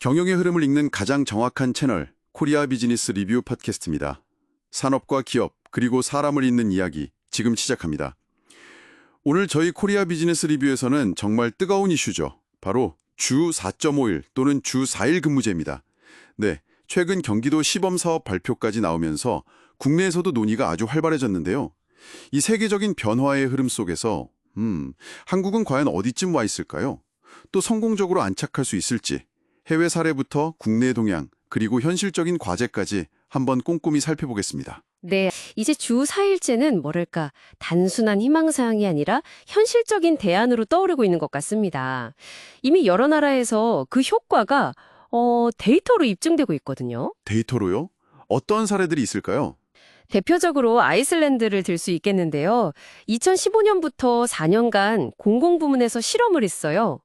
경영의 흐름을 읽는 가장 정확한 채널, 코리아 비즈니스 리뷰 팟캐스트입니다. 산업과 기업, 그리고 사람을 잇는 이야기, 지금 시작합니다. 오늘 저희 코리아 비즈니스 리뷰에서는 정말 뜨거운 이슈죠. 바로 주 4.5일 또는 주 4일 근무제입니다. 네, 최근 경기도 시범사업 발표까지 나오면서 국내에서도 논의가 아주 활발해졌는데요. 이 세계적인 변화의 흐름 속에서 한국은 과연 어디쯤 와 있을까요? 또 성공적으로 안착할 수 있을지, 해외 사례부터 국내 동향, 그리고 현실적인 과제까지 한번 꼼꼼히 살펴보겠습니다. 네, 이제 주 4일제는 뭐랄까, 단순한 희망사항이 아니라 현실적인 대안으로 떠오르고 있는 것 같습니다. 이미 여러 나라에서 그 효과가 데이터로 입증되고 있거든요. 데이터로요? 어떤 사례들이 있을까요? 대표적으로 아이슬란드를 들 수 있겠는데요. 2015년부터 4년간 공공부문에서 실험을 했어요.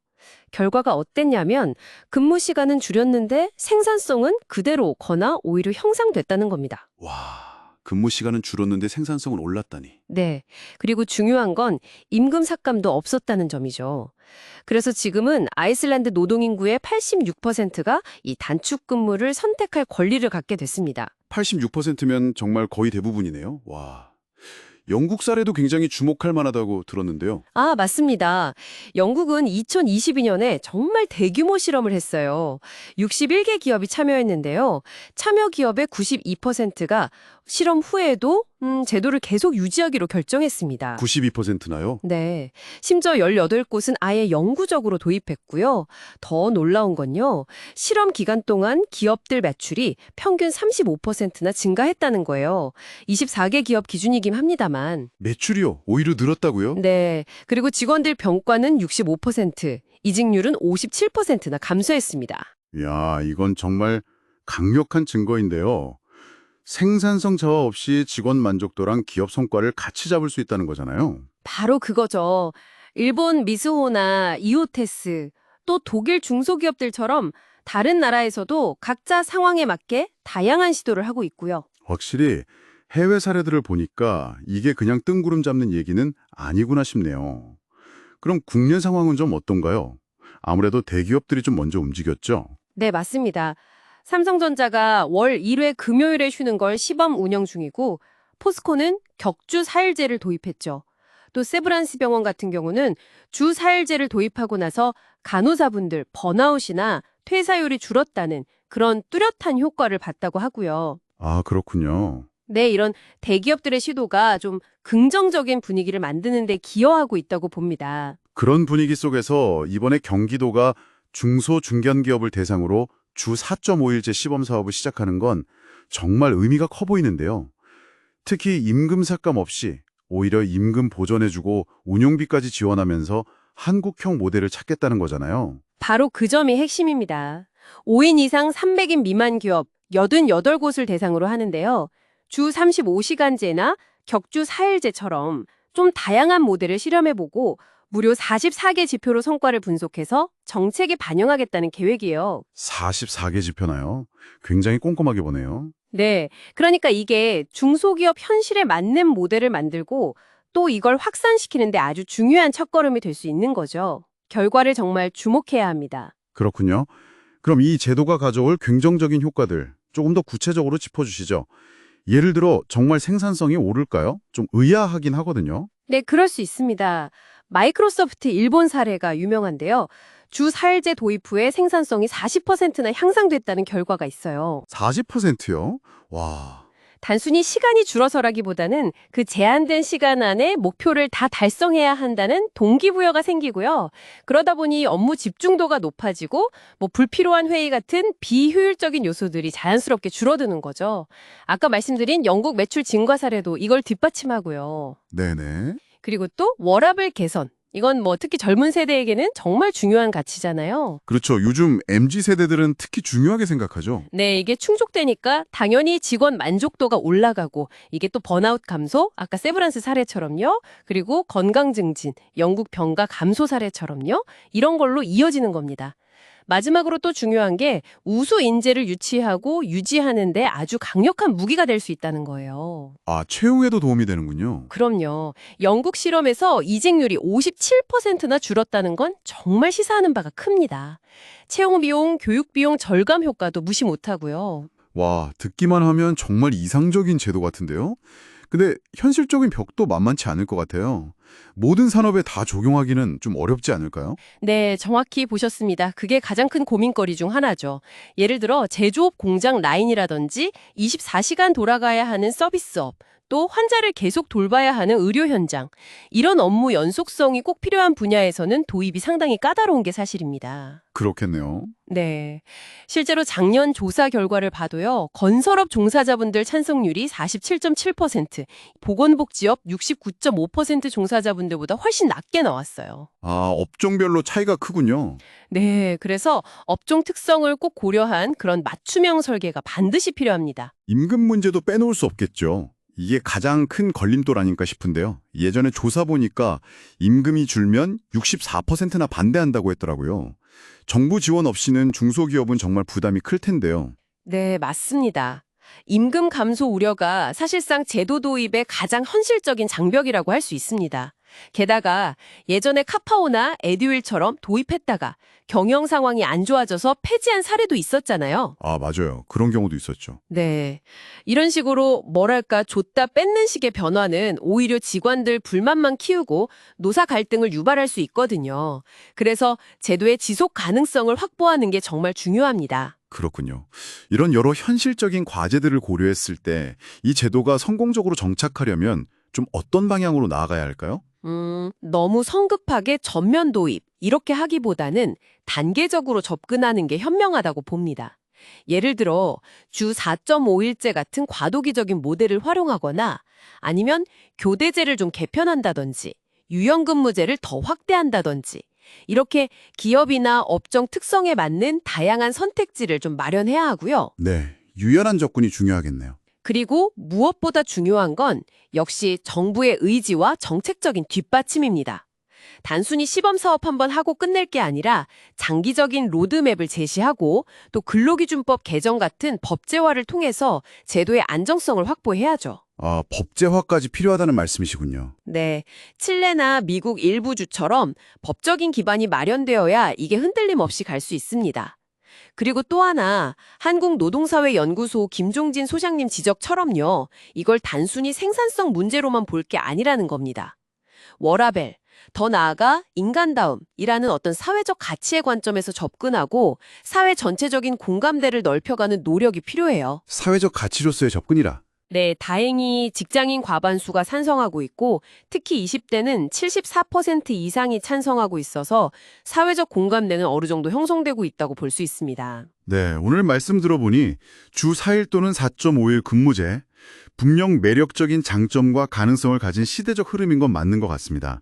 결과가 어땠냐면 근무 시간은 줄였는데 생산성은 그대로 오거나 오히려 향상됐다는 겁니다. 와, 근무 시간은 줄었는데 생산성은 올랐다니. 네. 그리고 중요한 건 임금 삭감도 없었다는 점이죠. 그래서 지금은 아이슬란드 노동인구의 86%가 이 단축 근무를 선택할 권리를 갖게 됐습니다. 86%면 정말 거의 대부분이네요. 와. 영국 사례도 굉장히 주목할 만하다고 들었는데요. 아, 맞습니다. 영국은 2022년에 정말 대규모 실험을 했어요. 61개 기업이 참여했는데요. 참여 기업의 92%가 실험 후에도 제도를 계속 유지하기로 결정했습니다. 92%나요? 네. 심지어 18곳은 아예 영구적으로 도입했고요. 더 놀라운 건요. 실험 기간 동안 기업들 매출이 평균 35%나 증가했다는 거예요. 24개 기업 기준이긴 합니다만. 매출이요? 오히려 늘었다고요? 네. 그리고 직원들 병과는 65%, 이직률은 57%나 감소했습니다. 이야, 이건 정말 강력한 증거인데요. 생산성 저하 없이 직원 만족도랑 기업 성과를 같이 잡을 수 있다는 거잖아요. 바로 그거죠. 일본 미스호나 이오테스, 또 독일 중소기업들처럼 다른 나라에서도 각자 상황에 맞게 다양한 시도를 하고 있고요. 확실히 해외 사례들을 보니까 이게 그냥 뜬구름 잡는 얘기는 아니구나 싶네요. 그럼 국내 상황은 좀 어떤가요? 아무래도 대기업들이 좀 먼저 움직였죠? 네, 맞습니다. 삼성전자가 월 1회 금요일에 쉬는 걸 시범 운영 중이고 포스코는 격주 4일제를 도입했죠. 또 세브란스 병원 같은 경우는 주 4일제를 도입하고 나서 간호사분들 번아웃이나 퇴사율이 줄었다는 그런 뚜렷한 효과를 봤다고 하고요. 아, 그렇군요. 네, 이런 대기업들의 시도가 좀 긍정적인 분위기를 만드는 데 기여하고 있다고 봅니다. 그런 분위기 속에서 이번에 경기도가 중소 중견기업을 대상으로 주 4.5일제 시범 사업을 시작하는 건 정말 의미가 커 보이는데요. 특히 임금 삭감 없이 오히려 임금 보전해주고 운용비까지 지원하면서 한국형 모델을 찾겠다는 거잖아요. 바로 그 점이 핵심입니다. 5인 이상 300인 미만 기업 88곳을 대상으로 하는데요. 주 35시간제나 격주 4일제처럼 좀 다양한 모델을 실험해보고 무려 44개 지표로 성과를 분석해서 정책에 반영하겠다는 계획이에요. 44개 지표나요? 굉장히 꼼꼼하게 보네요. 네, 그러니까 이게 중소기업 현실에 맞는 모델을 만들고 또 이걸 확산시키는데 아주 중요한 첫걸음이 될 수 있는 거죠. 결과를 정말 주목해야 합니다. 그렇군요. 그럼 이 제도가 가져올 긍정적인 효과들 조금 더 구체적으로 짚어주시죠. 예를 들어 정말 생산성이 오를까요? 좀 의아하긴 하거든요. 네, 그럴 수 있습니다. 마이크로소프트 일본 사례가 유명한데요. 주 4일제 도입 후에 생산성이 40%나 향상됐다는 결과가 있어요. 40%요? 와, 단순히 시간이 줄어서라기보다는 그 제한된 시간 안에 목표를 다 달성해야 한다는 동기부여가 생기고요. 그러다 보니 업무 집중도가 높아지고 불필요한 회의 같은 비효율적인 요소들이 자연스럽게 줄어드는 거죠. 아까 말씀드린 영국 매출 증가 사례도 이걸 뒷받침하고요. 네네. 그리고 또 워라밸 개선. 이건 특히 젊은 세대에게는 정말 중요한 가치잖아요. 그렇죠. 요즘 MZ 세대들은 특히 중요하게 생각하죠. 네, 이게 충족되니까 당연히 직원 만족도가 올라가고 이게 또 번아웃 감소, 아까 세브란스 사례처럼요. 그리고 건강 증진, 영국 병가 감소 사례처럼요. 이런 걸로 이어지는 겁니다. 마지막으로 또 중요한 게 우수 인재를 유치하고 유지하는 데 아주 강력한 무기가 될 수 있다는 거예요. 아, 채용에도 도움이 되는군요. 그럼요. 영국 실험에서 이직률이 57%나 줄었다는 건 정말 시사하는 바가 큽니다. 채용 비용, 교육 비용 절감 효과도 무시 못하고요. 와, 듣기만 하면 정말 이상적인 제도 같은데요? 근데 현실적인 벽도 만만치 않을 것 같아요. 모든 산업에 다 적용하기는 좀 어렵지 않을까요? 네, 정확히 보셨습니다. 그게 가장 큰 고민거리 중 하나죠. 예를 들어 제조업 공장 라인이라든지 24시간 돌아가야 하는 서비스업, 또 환자를 계속 돌봐야 하는 의료 현장. 이런 업무 연속성이 꼭 필요한 분야에서는 도입이 상당히 까다로운 게 사실입니다. 그렇겠네요. 네. 실제로 작년 조사 결과를 봐도요, 건설업 종사자분들 찬성률이 47.7%, 보건복지업 69.5% 종사자분들보다 훨씬 낮게 나왔어요. 아, 업종별로 차이가 크군요. 네. 그래서 업종 특성을 꼭 고려한 그런 맞춤형 설계가 반드시 필요합니다. 임금 문제도 빼놓을 수 없겠죠. 이게 가장 큰 걸림돌 아닐까 싶은데요. 예전에 조사 보니까 임금이 줄면 64%나 반대한다고 했더라고요. 정부 지원 없이는 중소기업은 정말 부담이 클 텐데요. 네, 맞습니다. 임금 감소 우려가 사실상 제도 도입의 가장 현실적인 장벽이라고 할 수 있습니다. 게다가 예전에 카카오나 에듀윌처럼 도입했다가 경영 상황이 안 좋아져서 폐지한 사례도 있었잖아요. 아, 맞아요. 그런 경우도 있었죠. 네. 이런 식으로 뭐랄까 줬다 뺏는 식의 변화는 오히려 직원들 불만만 키우고 노사 갈등을 유발할 수 있거든요. 그래서 제도의 지속 가능성을 확보하는 게 정말 중요합니다. 그렇군요. 이런 여러 현실적인 과제들을 고려했을 때 이 제도가 성공적으로 정착하려면 좀 어떤 방향으로 나아가야 할까요? 너무 성급하게 전면 도입, 이렇게 하기보다는 단계적으로 접근하는 게 현명하다고 봅니다. 예를 들어 주 4.5일제 같은 과도기적인 모델을 활용하거나 아니면 교대제를 좀 개편한다든지 유연근무제를 더 확대한다든지 이렇게 기업이나 업종 특성에 맞는 다양한 선택지를 좀 마련해야 하고요. 네, 유연한 접근이 중요하겠네요. 그리고 무엇보다 중요한 건 역시 정부의 의지와 정책적인 뒷받침입니다. 단순히 시범 사업 한번 하고 끝낼 게 아니라 장기적인 로드맵을 제시하고 또 근로기준법 개정 같은 법제화를 통해서 제도의 안정성을 확보해야죠. 아, 법제화까지 필요하다는 말씀이시군요. 네, 칠레나 미국 일부 주처럼 법적인 기반이 마련되어야 이게 흔들림 없이 갈 수 있습니다. 그리고 또 하나, 한국노동사회연구소 김종진 소장님 지적처럼요. 이걸 단순히 생산성 문제로만 볼 게 아니라는 겁니다. 워라밸, 더 나아가 인간다움이라는 어떤 사회적 가치의 관점에서 접근하고 사회 전체적인 공감대를 넓혀가는 노력이 필요해요. 사회적 가치로서의 접근이라. 네, 다행히 직장인 과반수가 찬성하고 있고 특히 20대는 74% 이상이 찬성하고 있어서 사회적 공감대는 어느 정도 형성되고 있다고 볼 수 있습니다. 네, 오늘 말씀 들어보니 주 4일 또는 4.5일 근무제, 분명 매력적인 장점과 가능성을 가진 시대적 흐름인 건 맞는 것 같습니다.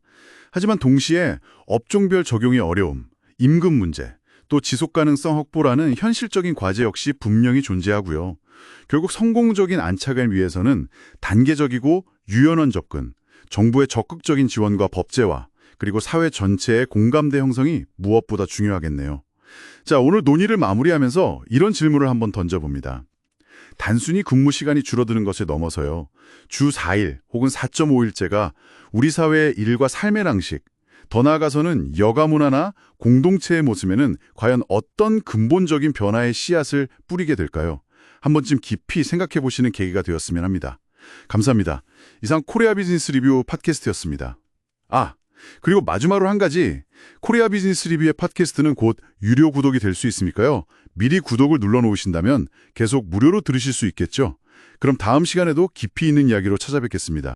하지만 동시에 업종별 적용의 어려움, 임금 문제, 또 지속가능성 확보라는 현실적인 과제 역시 분명히 존재하고요. 결국 성공적인 안착을 위해서는 단계적이고 유연한 접근, 정부의 적극적인 지원과 법제화, 그리고 사회 전체의 공감대 형성이 무엇보다 중요하겠네요. 자, 오늘 논의를 마무리하면서 이런 질문을 한번 던져봅니다. 단순히 근무 시간이 줄어드는 것에 넘어서요. 주 4일 혹은 4.5일제가 우리 사회의 일과 삶의 방식, 더 나아가서는 여가 문화나 공동체의 모습에는 과연 어떤 근본적인 변화의 씨앗을 뿌리게 될까요? 한 번쯤 깊이 생각해 보시는 계기가 되었으면 합니다. 감사합니다. 이상 코리아 비즈니스 리뷰 팟캐스트였습니다. 아, 그리고 마지막으로 한 가지. 코리아 비즈니스 리뷰의 팟캐스트는 곧 유료 구독이 될 수 있으니까요. 미리 구독을 눌러놓으신다면 계속 무료로 들으실 수 있겠죠. 그럼 다음 시간에도 깊이 있는 이야기로 찾아뵙겠습니다.